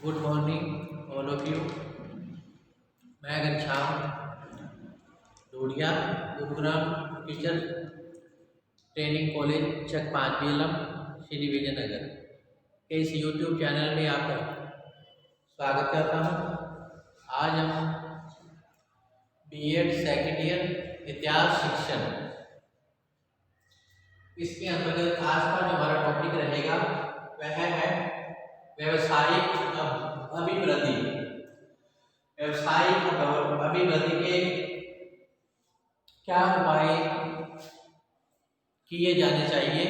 Good morning all of you. मैं Ghanshyam Dhudhiya Gurugram teacher training college Chak 5 BLM Shri Vijaynagar के इस यूट्यूब चैनल में आपका स्वागत करता हूँ। आज हम B.Ed सेकेंड ईयर इतिहास शिक्षण इसके अंतर्गत आज का जो हमारा टॉपिक रहेगा वह है व्यवसायिक अभिवृद्धि। व्यवसायिक अभिवृद्धि के क्या उपाय किए जाने चाहिए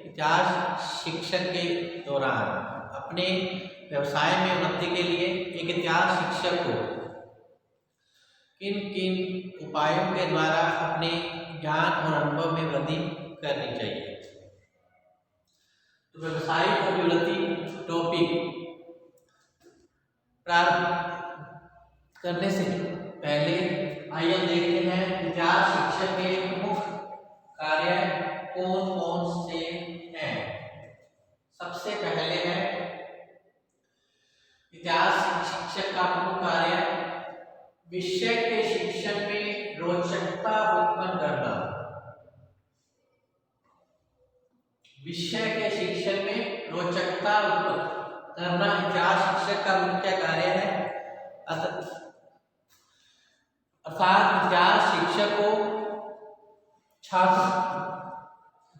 इतिहास शिक्षण के दौरान। अपने व्यवसाय में उन्नति के लिए एक इतिहास शिक्षक को किन किन उपायों के द्वारा अपने ज्ञान और अनुभव में वृद्धि करनी चाहिए। तो व्यवसायिक अभिवृद्धि टॉपिक प्रारंभ करने से पहले आइए देखते हैं इतिहास शिक्षक के प्रमुख कार्य कौन कौन से हैं। सबसे पहले है इतिहास शिक्षक का प्रमुख कार्य विषय के शिक्षण में रोचकता उत्पन्न करना। विषय के शिक्षण में रोचकता उत्पन्न करना इतिहास शिक्षक का मुख्य कार्य है। अर्थात इतिहास शिक्षक को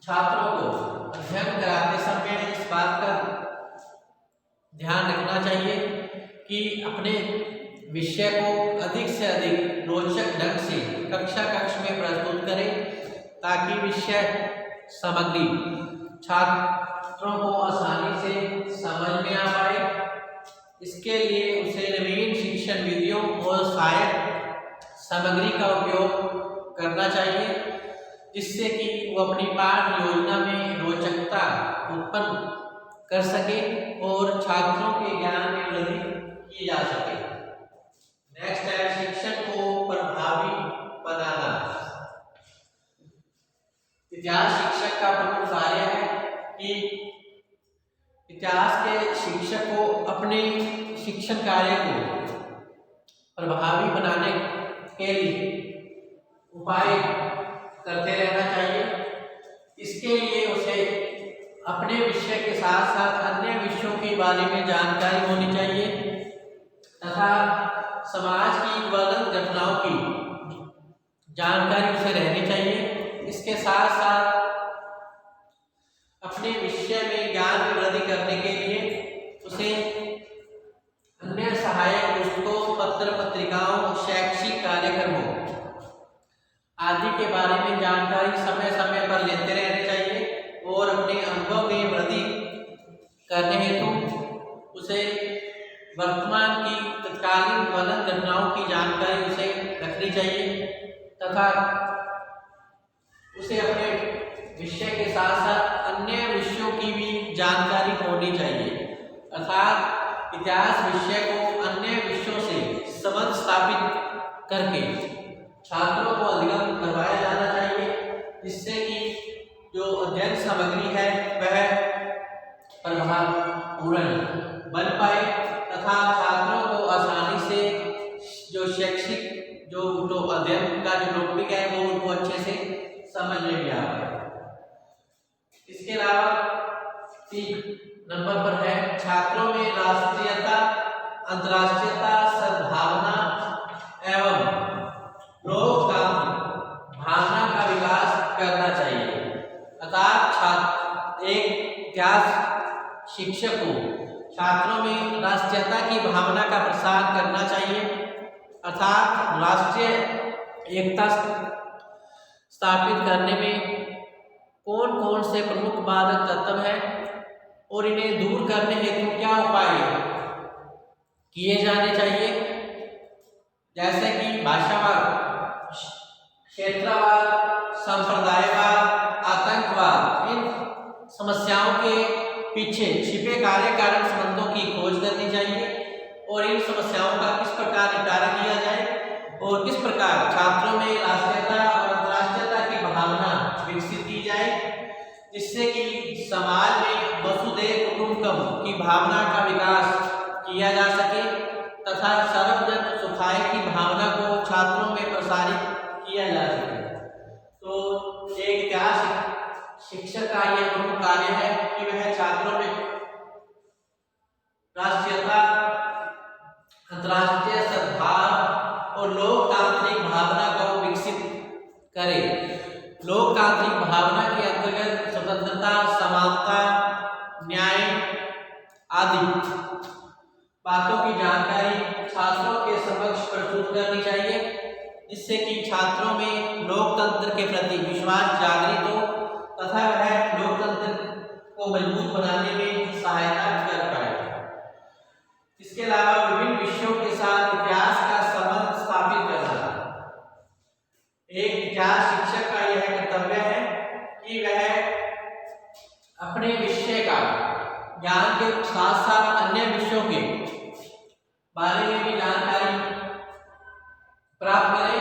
छात्रों को अध्ययन कराते समय इस बात का ध्यान रखना चाहिए कि अपने विषय को अधिक से अधिक रोचक ढंग से कक्ष में प्रस्तुत करें ताकि विषय सामग्री छात्रों को आसानी से समझ में आ पाए। इसके लिए उसे नवीन शिक्षण विधियों और सहायक सामग्री का उपयोग करना चाहिए जिससे कि वो अपनी पाठ योजना में रोचकता उत्पन्न कर सके और छात्रों के ज्ञान में वृद्धि की जा सके। नेक्स्ट है शिक्षण को प्रभावी बनाना। इतिहास शिक्षक का प्रमुख कार्य है कि इतिहास के शिक्षक को अपने शिक्षण कार्य को प्रभावी बनाने के लिए उपाय करते रहना चाहिए। इसके लिए उसे अपने विषय के साथ साथ अन्य विषयों के बारे में जानकारी होनी चाहिए तथा समाज की ज्वलंत घटनाओं की जानकारी उसे रहनी चाहिए। इसके साथ साथ अपने विषय में ज्ञान में वृद्धि करने के लिए उसे अन्य सहायक पुस्तकों पत्र पत्रिकाओं शैक्षिक कार्यक्रमों आदि के बारे में जानकारी समय समय पर लेते रहने चाहिए और अपने अनुभव में वृद्धि करने हेतु उसे वर्तमान की तत्कालीन ज्वलंत घटनाओं की जानकारी उसे रखनी चाहिए तथा उसे अपने विषय के साथ साथ अन्य विषयों की भी जानकारी होनी चाहिए। अर्थात इतिहास विषय को अन्य विषयों से संबंध स्थापित करके छात्रों को अधिगम करवाया जाना चाहिए जिससे कि जो अध्ययन सामग्री है वह प्रभावपूर्ण बन पाए तथा छात्रों को आसानी से जो शैक्षिक जो अध्ययन का जो टॉपिक है वो उनको अच्छे से समझ में भी आ पाए। इसके अलावा 3 नंबर पर है छात्रों में राष्ट्रीयता अंतर्राष्ट्रीयता सद्भावना एवं लोकतांत्रिक भावना का विकास करना चाहिए। अर्थात एक इतिहास शिक्षक को छात्रों में राष्ट्रीयता की भावना का प्रसार करना चाहिए। अर्थात राष्ट्रीय एकता स्थापित करने में कौन कौन से प्रमुख बाधक तत्व हैं और इन्हें दूर करने हेतु क्या उपाय किए जाने चाहिए, जैसे कि भाषावाद क्षेत्रवाद संप्रदायवाद आतंकवाद। इन समस्याओं के पीछे छिपे कार्य कारण संबंधों की खोज करनी चाहिए और इन समस्याओं का किस प्रकार निपटारा किया जाए और किस प्रकार छात्रों में राष्ट्रीयता और अंतर्राष्ट्रीयता की भावना विकसित की जाए जिससे कि समाज में वसुधैव कुटुंबकम की भावना का विकास किया जा सके तथा सर्वजन सुखाय की भावना को छात्रों में प्रसारित किया जा सके। तो एक इतिहास शिक्षक का यह प्रमुख कार्य है कि वह छात्रों में राष्ट्रीयता, अंतर्राष्ट्रीय सद्भाव और लोकतांत्रिक भावना को विकसित करे। लोकतांत्रिक भावना के अंतर्गत स्वतंत्रता, समानता, न्याय आदि बातों की जानकारी छात्रों के समक्ष प्रस्तुत करनी चाहिए, जिससे कि छात्रों में लोकतंत्र के प्रति विश्वास जागृत हो तथा वह लोकतंत्र को मजबूत बनाने में सहायता कर पाए। इसके अलावा विभिन्न विषयों के साथ इतिहास का संबंध स्थापित करना। एक इतिहास शिक्षक का यह कर्तव्य है कि वह अपने विषय का ज्ञान के साथ साथ अन्य विषयों के बारे में भी जानकारी प्राप्त करें,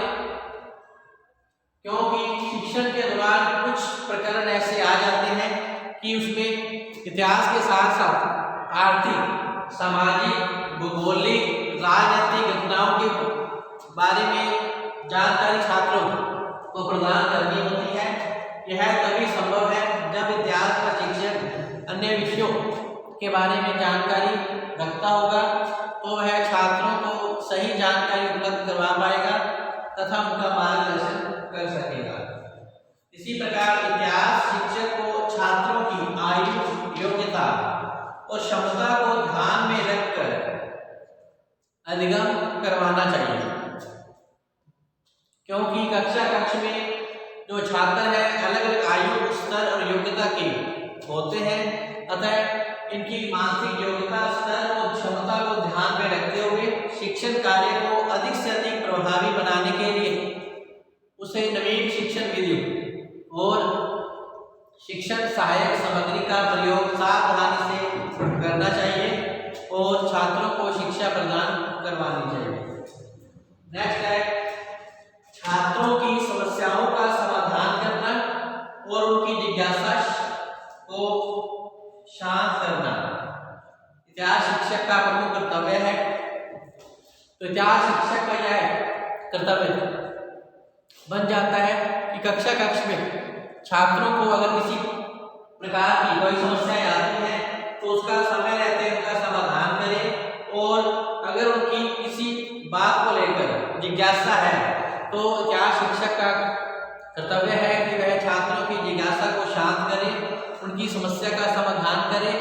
क्योंकि शिक्षण के दौरान कुछ प्रकरण ऐसे आ जाते हैं कि उसमें इतिहास के साथ साथ आर्थिक, सामाजिक, भूगोलिक, राजनीतिक घटनाओं के बारे में जानकारी छात्रों को प्रदान करनी होती है। यह तभी संभव है जब इतिहास का शिक्षक अन्य विषयों के बारे में जानकारी रखता होगा, तो वह छात्रों को सही जानकारी उपलब्ध करवा पाएगा तथा उनका मार्गदर्शन कर सकेगा। इसी प्रकार इतिहास शिक्षक को छात्रों की आयु, योग्यता और क्षमता को ध्यान में रखकर अधिगम करवाना चाहिए, क्योंकि कक्ष में जो छात्र है अलग अलग आयु, स्तर और योग्यता के होते हैं, अतः इनकी मानसिक योग्यता, स्तर और क्षमता को ध्यान में रखते हुए शिक्षण कार्य को अधिक से अधिक प्रभावी बनाने के लिए उसे नवीन शिक्षण विधियों और शिक्षण सहायक सामग्री का प्रयोग सावधानी से करना चाहिए और छात्रों को शिक्षा प्रदान करवानी चाहिए। नेक्स्ट है छात्रों की समस्याओं का समाधान करना और उनकी जिज्ञासा को शांत करना इतिहास शिक्षक का प्रमुख कर्तव्य है। तो इतिहास शिक्षक का यह कर्तव्य बन जाता है कि कक्ष में छात्रों को अगर किसी प्रकार की कोई समस्याएं आती हैं तो उसका समय रहते उनका समाधान करें, और अगर उनकी किसी बात को लेकर जिज्ञासा है तो क्या शिक्षक का कर्तव्य है कि वह छात्रों की जिज्ञासा को शांत करे, उनकी समस्या का समाधान करे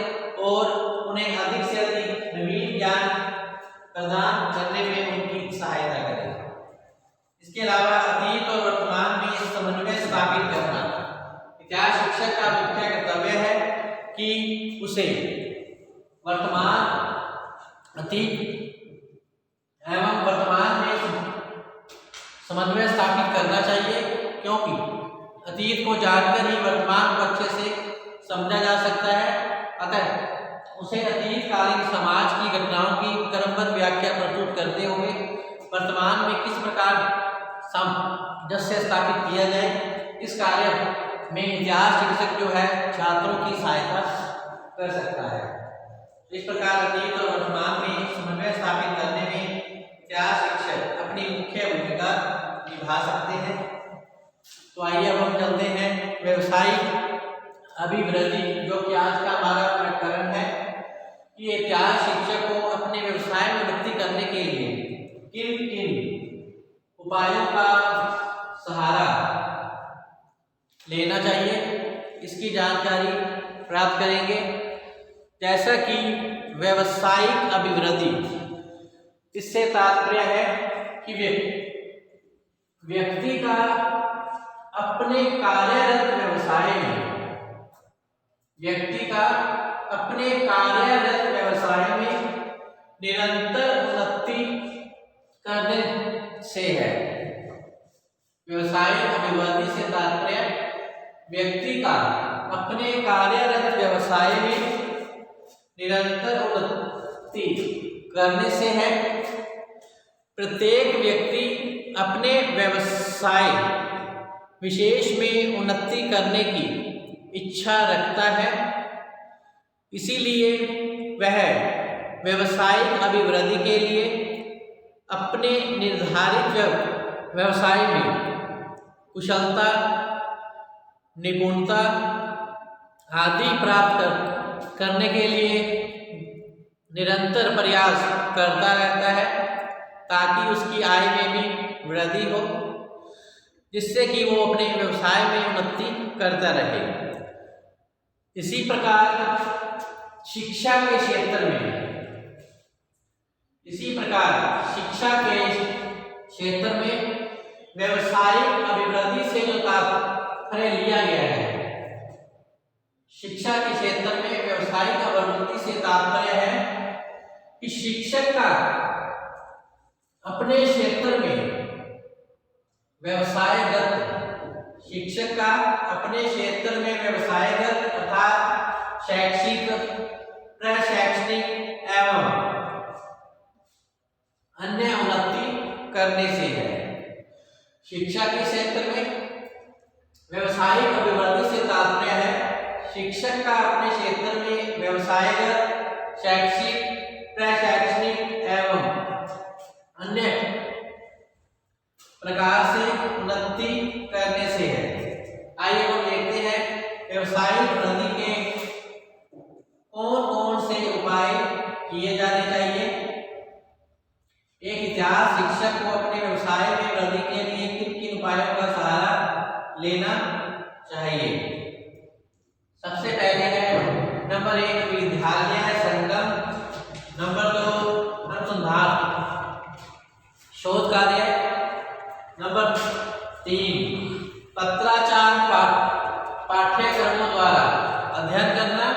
और उन्हें अधिक से अधिक नवीन ज्ञान प्रदान करने में उनकी सहायता करे। इसके अलावा अतीत और वर्तमान में समन्वय स्थापित करना इतिहास शिक्षक का मुख्य कर्तव्य है कि उसे वर्तमान, अतीत एवं वर्तमान में समन्वय स्थापित करना चाहिए, क्योंकि अतीत को जानकर ही वर्तमान को अच्छे से समझा जा सकता है। अतः उसे अतीतकालीन समाज की घटनाओं की क्रमबद्ध व्याख्या प्रस्तुत करते हुए वर्तमान में किस प्रकार सामंजस्य स्थापित किया जाए, इस कार्य में इतिहास शिक्षक जो है छात्रों की सहायता कर सकता है। इस प्रकार अतीत और वर्तमान में समन्वय स्थापित करने में इतिहास शिक्षक अपनी मुख्य भूमिका निभा सकते हैं। तो आइए अब हम चलते हैं व्यवसायिक अभिवृद्धि, जो कि आज का हमारा प्रकरण है कि इतिहास शिक्षक को अपने व्यवसाय में वृद्धि करने के लिए किन किन उपायों का सहारा लेना चाहिए, इसकी जानकारी प्राप्त करेंगे। जैसा कि व्यावसायिक अभिवृद्धि, इससे तात्पर्य है कि व्यक्ति का अपने कार्यरत व्यवसाय में निरंतर उन्नति करने से है। व्यवसायिक अभिवृद्धि से तात्पर्य व्यक्ति का अपने कार्यरत व्यवसाय में निरंतर उन्नति करने से है। प्रत्येक व्यक्ति अपने व्यवसाय विशेष में उन्नति करने की इच्छा रखता है, इसीलिए वह व्यवसायिक अभिवृद्धि के लिए अपने निर्धारित व्यवसाय में कुशलता, निपुणता आदि प्राप्त करने के लिए निरंतर प्रयास करता रहता है, ताकि उसकी आय में भी वृद्धि हो, जिससे कि वो अपने व्यवसाय में उन्नति करता रहे। इसी प्रकार शिक्षा के क्षेत्र में व्यवसायिक अभिवृद्धि से जो तात्पर्य लिया गया है, शिक्षा के क्षेत्र में व्यवसायिक अभिवृद्धि से तात्पर्य है कि शिक्षक का अपने क्षेत्र में व्यवसायगत तथा शैक्षिक, प्रशैक्षणिक एवं अन्य उन्नति करने से है। शिक्षा के क्षेत्र में व्यवसायिक अभिवृद्धि से तात्पर्य है शिक्षक का अपने क्षेत्र में व्यवसायगत, शैक्षिक, प्रशैक्षणिक एवं अन्य प्रकार से उन्नति करने से है। आइए हम देखते हैं व्यवसायिक वृद्धि के कौन कौन से उपाय किए जाने चाहिए। एक इतिहास शिक्षक को अपने व्यवसाय में वृद्धि के लिए किन किन उपायों का सहारा लेना चाहिए। सबसे पहले है नंबर 1 विद्यालय संगम, नंबर 2 अनुसंधान शोध कार्य, नंबर 3 पत्राचार पाठ्यक्रमों द्वारा अध्ययन करना,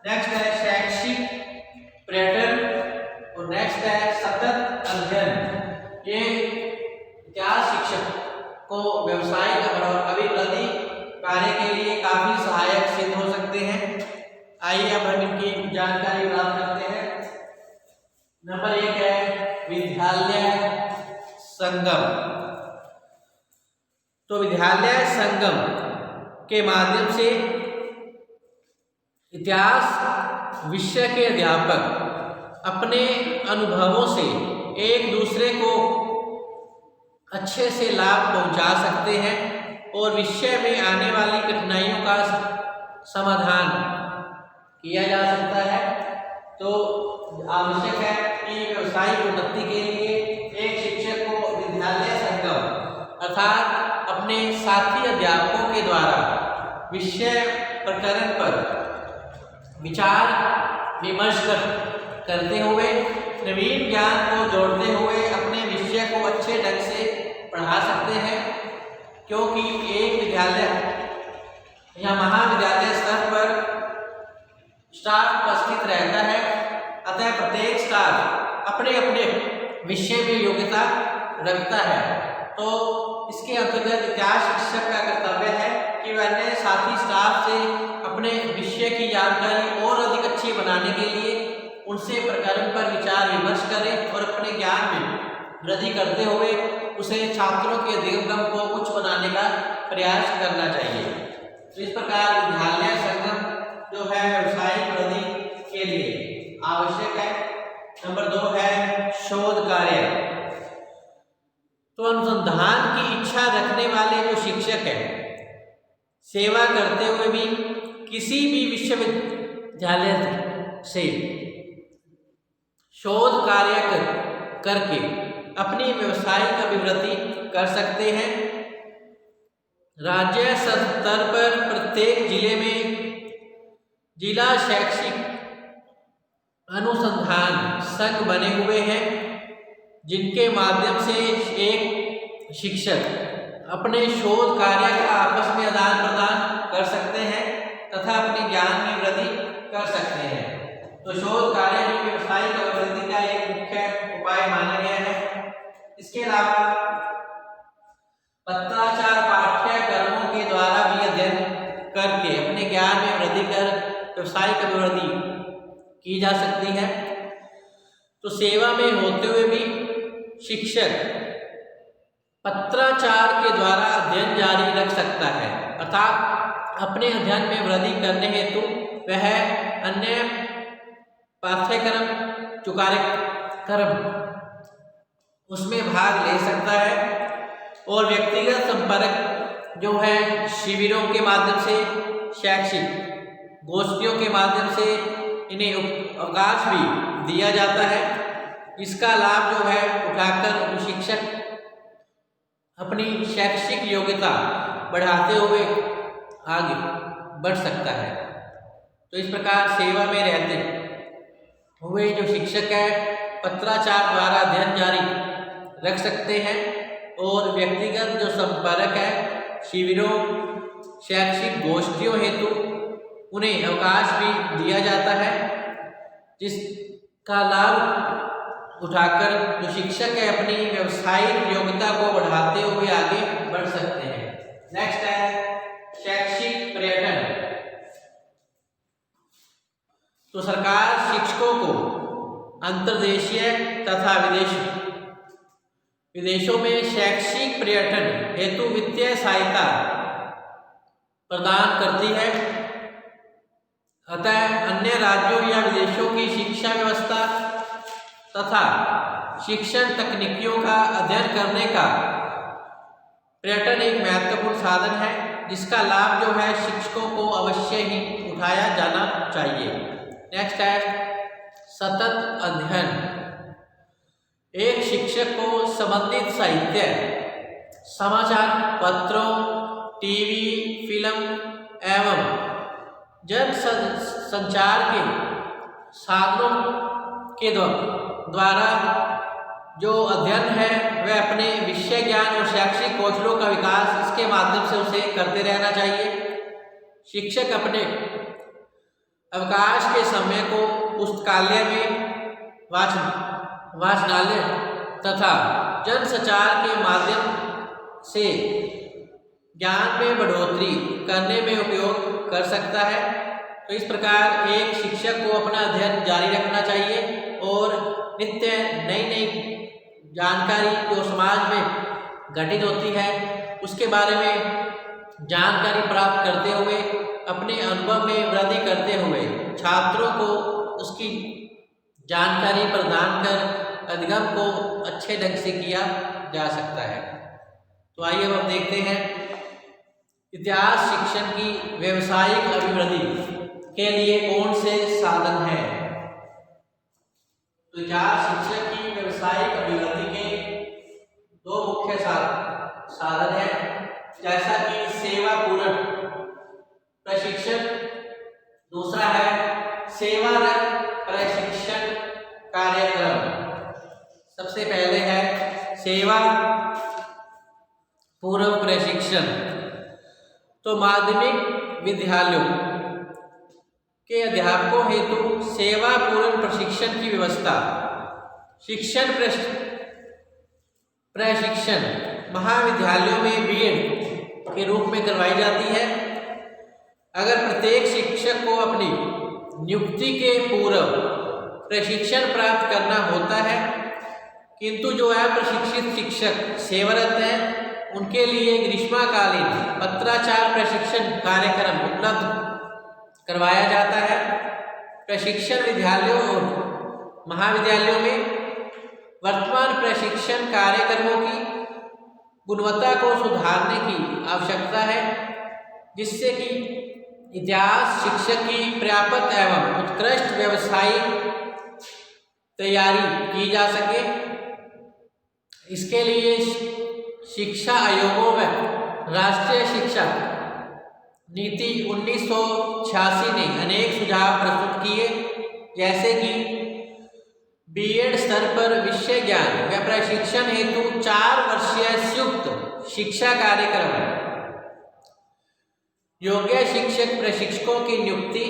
नेक्स्ट है शैक्षिक पर्यटन और नेक्स्ट है सतत अध्ययन। ये इतिहास शिक्षक को व्यवसायिक अभिवृद्धि कार्य के लिए काफी सहायक सिद्ध हो सकते हैं। आइए अब हम इनकी जानकारी प्राप्त करते हैं। नंबर 1 है विद्यालय संगम। तो विद्यालय संगम के माध्यम से इतिहास विषय के अध्यापक अपने अनुभवों से एक दूसरे को अच्छे से लाभ पहुंचा सकते हैं और विषय में आने वाली कठिनाइयों का समाधान किया जा सकता है। तो आवश्यक है कि व्यवसायिक उन्नति के लिए एक शिक्षक को विद्यालय संगम अर्थात अपने साथी अध्यापकों के द्वारा विषय प्रकरण पर विचार विमर्श करते हुए नवीन ज्ञान को जोड़ते हुए अपने विषय को अच्छे ढंग से पढ़ा सकते हैं, क्योंकि एक विद्यालय या महाविद्यालय स्तर पर स्टाफ उपस्थित रहता है। अतः प्रत्येक स्टाफ अपने अपने विषय में योग्यता रखता है। तो इसके अंतर्गत इतिहास शिक्षक का कर्तव्य है कि वह अन्य साथी स्टाफ से अपने विषय की जानकारी और अधिक अच्छी बनाने के लिए उनसे प्रकरण पर विचार विमर्श करें और अपने ज्ञान में वृद्धि करते हुए उसे छात्रों के दिग्गम को उच्च बनाने का प्रयास करना चाहिए। तो इस प्रकार विद्यालय संगम जो है व्यवसायिक वृद्धि के लिए आवश्यक है। नंबर 2 है शोध कार्य। तो अनुसंधान की इच्छा रखने वाले जो शिक्षक हैं, सेवा करते हुए भी किसी भी विश्वविद्यालय से शोध कार्य करके अपनी व्यवसायिक अभिवृद्धि कर सकते हैं। राज्य स्तर पर प्रत्येक जिले में जिला शैक्षिक अनुसंधान संघ बने हुए हैं, जिनके माध्यम से एक शिक्षक अपने शोध कार्य का आपस में आदान प्रदान कर सकते हैं तथा अपने ज्ञान में वृद्धि कर सकते हैं। तो शोध कार्य भी व्यवसायिक अभिवृद्धि का एक मुख्य उपाय माना गया है। इसके अलावा पत्राचार पाठ्यक्रमों के द्वारा भी अध्ययन करके अपने ज्ञान में वृद्धि कर व्यवसायिक अभिवृद्धि की जा सकती है। तो सेवा में होते हुए भी शिक्षक पत्राचार के द्वारा अध्ययन जारी रख सकता है, अर्थात अपने अध्ययन में वृद्धि करने हेतु वह अन्य पाठ्यक्रम जो कार्यक्रम उसमें भाग ले सकता है। और व्यक्तिगत संपर्क जो है शिविरों के माध्यम से, शैक्षिक गोष्ठियों के माध्यम से इन्हें अवकाश भी दिया जाता है। इसका लाभ जो है उठाकर शिक्षक अपनी शैक्षिक योग्यता बढ़ाते हुए आगे बढ़ सकता है। तो इस प्रकार सेवा में रहते हुए जो शिक्षक है पत्राचार द्वारा अध्ययन जारी रख सकते हैं और व्यक्तिगत जो संपर्क है शिविरों, शैक्षिक गोष्ठियों हेतु उन्हें अवकाश भी दिया जाता है, जिसका लाभ उठाकर जो शिक्षक है अपनी व्यावसायिक योग्यता को बढ़ाते हुए आगे बढ़ सकते हैं। नेक्स्ट है शैक्षिक पर्यटन। तो सरकार शिक्षकों को अंतर्देशीय तथा विदेशों में शैक्षिक पर्यटन हेतु वित्तीय सहायता प्रदान करती है। अतः अन्य राज्यों या विदेशों की शिक्षा व्यवस्था तथा शिक्षण तकनीकियों का अध्ययन करने का पर्यटन एक महत्वपूर्ण साधन है, जिसका लाभ जो है शिक्षकों को अवश्य ही उठाया जाना चाहिए। नेक्स्ट है सतत अध्ययन। एक शिक्षक को संबंधित साहित्य, समाचार पत्रों, टीवी, फिल्म एवं जन संचार के साधनों के द्वारा जो अध्ययन है वह अपने विषय ज्ञान और शैक्षिक कौशलों का विकास इसके माध्यम से उसे करते रहना चाहिए। शिक्षक अपने अवकाश के समय को पुस्तकालय में, वाचनालय तथा जन संचार के माध्यम से ज्ञान में बढ़ोतरी करने में उपयोग कर सकता है। तो इस प्रकार एक शिक्षक को अपना अध्ययन जारी रखना चाहिए और नित्य नई नई जानकारी जो समाज में घटित होती है उसके बारे में जानकारी प्राप्त करते हुए अपने अनुभव में वृद्धि करते हुए छात्रों को उसकी जानकारी प्रदान कर अधिगम को अच्छे ढंग से किया जा सकता है। तो आइए अब हम देखते हैं इतिहास शिक्षण की व्यावसायिक अभिवृद्धि के लिए कौन से साधन हैं। तो इतिहास शिक्षण की व्यावसायिक अभिवृद्धि के दो मुख्य साधन हैं, जैसा कि सेवापूर्ण प्रशिक्षण, दूसरा है सेवारत प्रशिक्षण कार्यक्रम। सबसे पहले है सेवा पूर्व प्रशिक्षण। तो माध्यमिक विद्यालयों के अध्यापकों हेतु सेवा पूर्व प्रशिक्षण की व्यवस्था शिक्षण प्रशिक्षण महाविद्यालयों में बीएड के रूप में करवाई जाती है। अगर प्रत्येक शिक्षक को अपनी नियुक्ति के पूर्व प्रशिक्षण प्राप्त करना होता है, किंतु जो अप्रशिक्षित शिक्षक सेवारत हैं उनके लिए ग्रीष्मकालीन पत्राचार प्रशिक्षण कार्यक्रम उपलब्ध करवाया जाता है। प्रशिक्षण विद्यालयों और महाविद्यालयों में वर्तमान प्रशिक्षण कार्यक्रमों की गुणवत्ता को सुधारने की आवश्यकता है, जिससे कि इतिहास शिक्षक की पर्याप्त एवं उत्कृष्ट व्यावसायिक तैयारी की जा सके। इसके लिए शिक्षा आयोगों में राष्ट्रीय शिक्षा नीति 1986 ने अनेक सुझाव प्रस्तुत किए, जैसे कि बीएड स्तर पर विषय ज्ञान व प्रशिक्षण हेतु 4 वर्षीय संयुक्त शिक्षा कार्यक्रम, योग्य शिक्षक प्रशिक्षकों की नियुक्ति,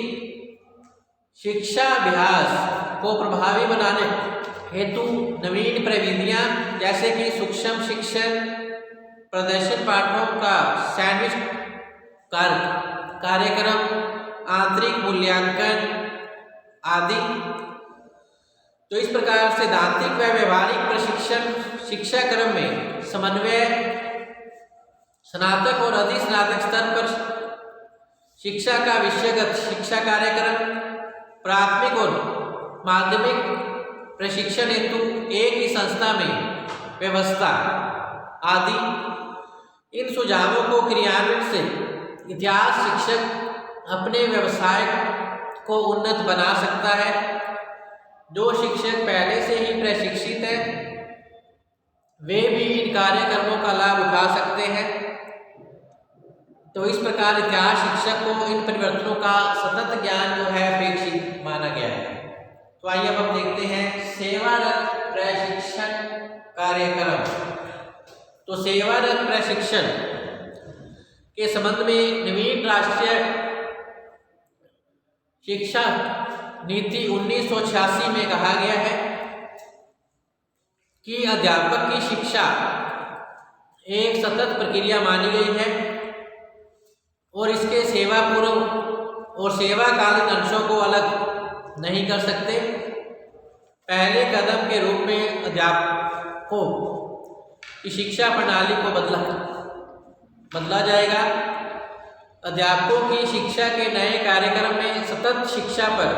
शिक्षा अभ्यास को प्रभावी बनाने हेतु नवीन प्रविधियां जैसे कि सूक्ष्म शिक्षण, प्रदर्शन पाठों का सैंडविच कार्यक्रम, आंतरिक मूल्यांकन आदि। तो इस प्रकार सैद्धांतिक व व्यवहारिक प्रशिक्षण शिक्षा क्रम में समन्वय, स्नातक और अधिस्नातक स्तर पर शिक्षा का विषयगत शिक्षा कार्यक्रम, प्राथमिक और माध्यमिक प्रशिक्षण हेतु एक ही संस्था में व्यवस्था आदि। इन सुझावों को क्रियान्वित से इतिहास शिक्षक अपने व्यवसाय को उन्नत बना सकता है। जो शिक्षक पहले से ही प्रशिक्षित है वे भी इन कार्यक्रमों का लाभ उठा सकते हैं। तो इस प्रकार इतिहास शिक्षक को इन परिवर्तनों का सतत ज्ञान जो है अपेक्षित माना गया है। तो आइए अब हम देखते हैं सेवारत प्रशिक्षण कार्यक्रम। तो सेवारत प्रशिक्षण के संबंध में नवीन राष्ट्रीय शिक्षा नीति 1986 में कहा गया है कि अध्यापक की शिक्षा एक सतत प्रक्रिया मानी गई है और इसके सेवा पूर्व और सेवाकालीन अंशों को अलग नहीं कर सकते। पहले कदम के रूप में अध्यापकों की शिक्षा प्रणाली को बदला जाएगा। अध्यापकों की शिक्षा के नए कार्यक्रम में सतत शिक्षा पर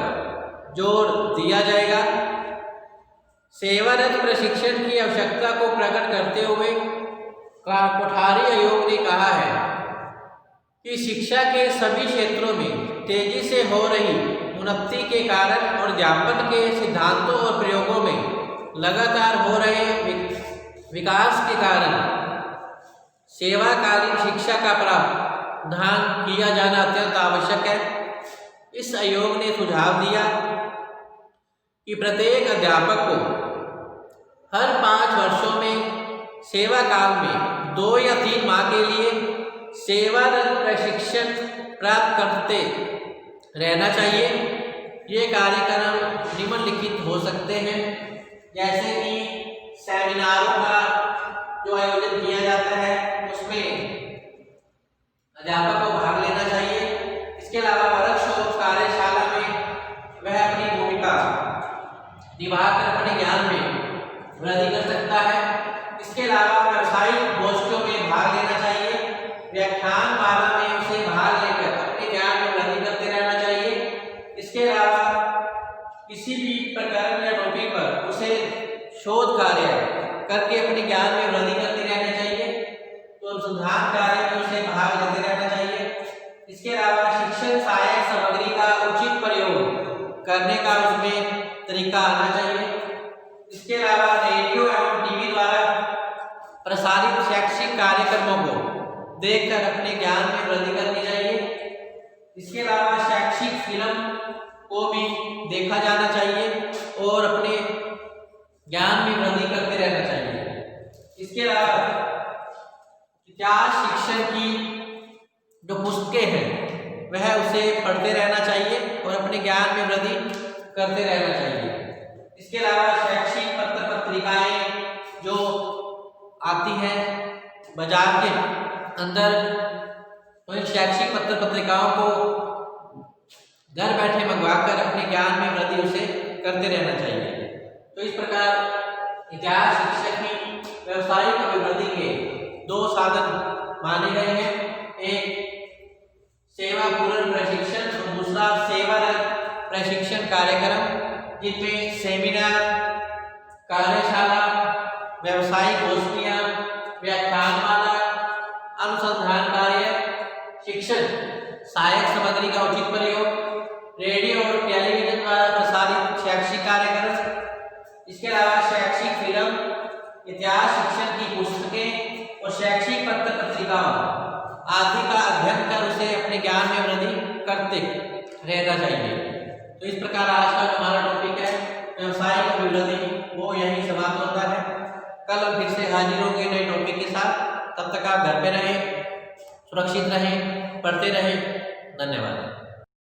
जोर दिया जाएगा। सेवारत प्रशिक्षण की आवश्यकता को प्रकट करते हुए कोठारी आयोग ने कहा है कि शिक्षा के सभी क्षेत्रों में तेजी से हो रही उन्नति के कारण और अध्यापन के सिद्धांतों और प्रयोगों में लगातार हो रहे विकास के कारण सेवाकालीन शिक्षा का प्रावधान किया जाना अत्यंत आवश्यक है। इस आयोग ने सुझाव दिया कि प्रत्येक अध्यापक को हर 5 वर्षों में सेवा काल में 2 या 3 माह के लिए सेवारत प्रशिक्षण प्राप्त करते रहना चाहिए। ये कार्यक्रम निम्नलिखित हो सकते हैं, जैसे कि सेमिनारों का जो आयोजन किया जाता है उसमें अध्यापक को भाग लेना चाहिए। इसके अलावा वर्कशॉप कार्यशाला में वह अपनी भूमिका निभाकर अपने ज्ञान में वृद्धि कर सकता है। इसके अलावा व्यावसायिक गोष्ठियों में भाग लेना चाहिए। व्याख्यान माला में उसे भाग लेकर अपने ज्ञान में वृद्धि करते रहना चाहिए। इसके अलावा किसी भी प्रकरण या टॉपिक पर उसे शोध कार्य करके अपने ज्ञान में वृद्धि करते रहना चाहिए। तो अनुसंधान कार्य में उसे भाग लेते रहना चाहिए। इसके अलावा शिक्षण सहायक सामग्री का उचित प्रयोग करने का उसमें तरीका आना चाहिए। इसके अलावा रेडियो एवं टीवी द्वारा प्रसारित शैक्षिक कार्यक्रमों को देखकर अपने ज्ञान में वृद्धि करनी चाहिए। इसके अलावा शैक्षिक फिल्म को भी देखा जाना चाहिए और अपने ज्ञान में वृद्धि करते रहना चाहिए। इसके अलावा इतिहास शिक्षण की जो पुस्तकें हैं वह उसे पढ़ते रहना चाहिए और अपने ज्ञान में वृद्धि करते रहना चाहिए। इसके अलावा शैक्षिक पत्र पत्रिकाएं जो आती हैं बाजार के अंदर, तो इन शैक्षिक पत्र पत्रिकाओं को घर बैठे मंगवाकर अपने ज्ञान में वृद्धि उसे करते रहना चाहिए। तो इस प्रकार इतिहास शिक्षक की व्यावसायिक अभिवृद्धि के 2 साधन माने गए हैं, एक सेवा पूर्ण प्रशिक्षण और दूसरा सेवारत प्रशिक्षण कार्यक्रम, जिनमें सेमिनार, कार्यशाला, व्यावसायिक गोष्ठियां, व्याख्यानमाला, अनुसंधान कार्य, शिक्षण सहायक सामग्री का उचित प्रयोग, रेडियो और टेलीविजन द्वारा प्रसारित शैक्षिक कार्यक्रम, इसके अलावा शैक्षिक फिल्म, इतिहास शिक्षण की पुस्तकें और शैक्षिक पत्र पत्रिकाओं आदि का अध्ययन कर उसे अपने ज्ञान में वृद्धि करते रहना चाहिए। तो इस प्रकार आज का हमारा टॉपिक है व्यवसायिक अभिवृद्धि, वो यही समाप्त होता है। कल हम फिर से हाजिर होंगे नए टॉपिक के साथ। तब तक आप घर पे रहें, सुरक्षित रहें, पढ़ते रहें। धन्यवाद।